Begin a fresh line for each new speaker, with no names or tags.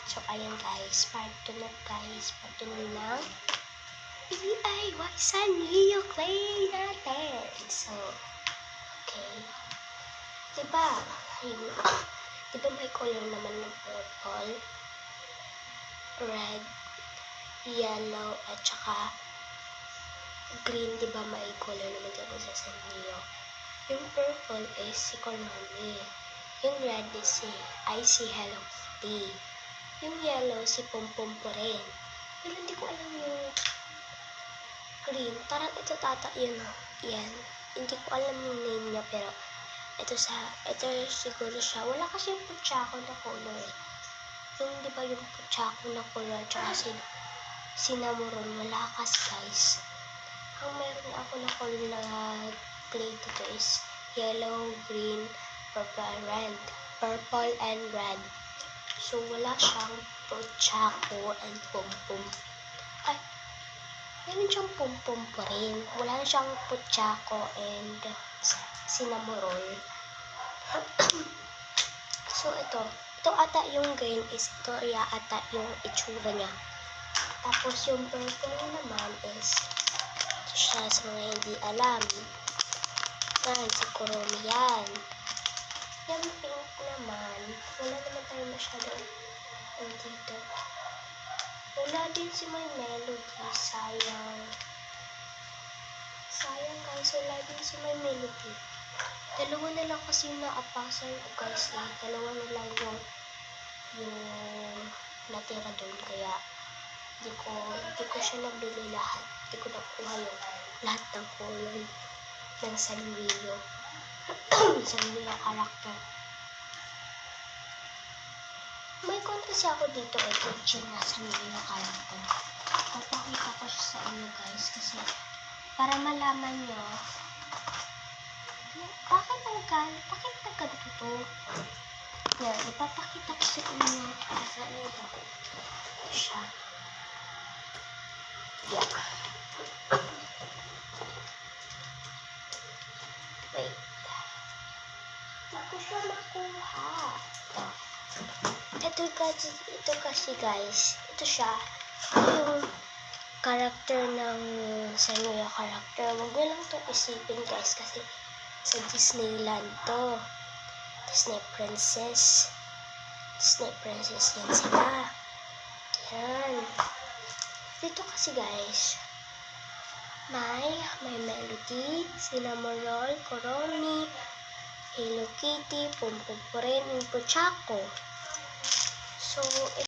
So, ayan guys, part 2 na guys. Part 2 ng DIY Sanrio Clay natin. So, okay. Diba, ayun, diba may color naman ng purple, red, yellow, at saka green, diba may color naman dito sa Sanrio. Yung purple is si Konami. Yung red is si Hello Kitty. Yung yellow, si Pompom po rin. Pero hindi ko alam yung green. Parang ito tata, yun o. Yan. Hindi ko alam yung name niya, pero ito siguro siya. Wala kasi yung putsako na color eh. Yung, di ba yung putsako na color, tsaka sinamuron, wala kasi guys. Ang meron ako na color na clay dito is yellow, green, purple, and red. So, wala siyang putsako and pompom. Ay, meron siyang pompom pa rin. Wala siyang putsako and sinamurol. So, ito ata yung green is ito ata yung itsura niya. Tapos, yung purple naman is ito siya sa mga hindi alam. Yan, si Kuromi yan. Yung pink naman, wala naman tayo masyadong dito. Wala din si My Melody. Sayang guys, wala din si My Melody. Dalawa na lang kasi yung naapasan ko guys eh. Dalawa na lang yung natira doon. Kaya di ko siya nabili lahat. Di ko nakuha yung lahat ng color ng Sanrio. Sanrio character. May contest ako dito ay teaching na Sanrio character. Papakita ko siya sa inyo guys kasi para malaman nyo bakit nagganito to. Yan, ipapakita ko sa inyo. Saan ito? Ito siya. Yeah. Wait. Hindi ko siya makuha. Ito kasi guys. Ito siya. Yung character ng Sanrio character. Huwag nyo lang itong isipin guys kasi sa Disneyland to. Disney Princess yan sila. Yan. Dito kasi guys, may Melody, Cinnamoroll, Kuromi, Hello Kitty, Pompom po rin, Puchako. So,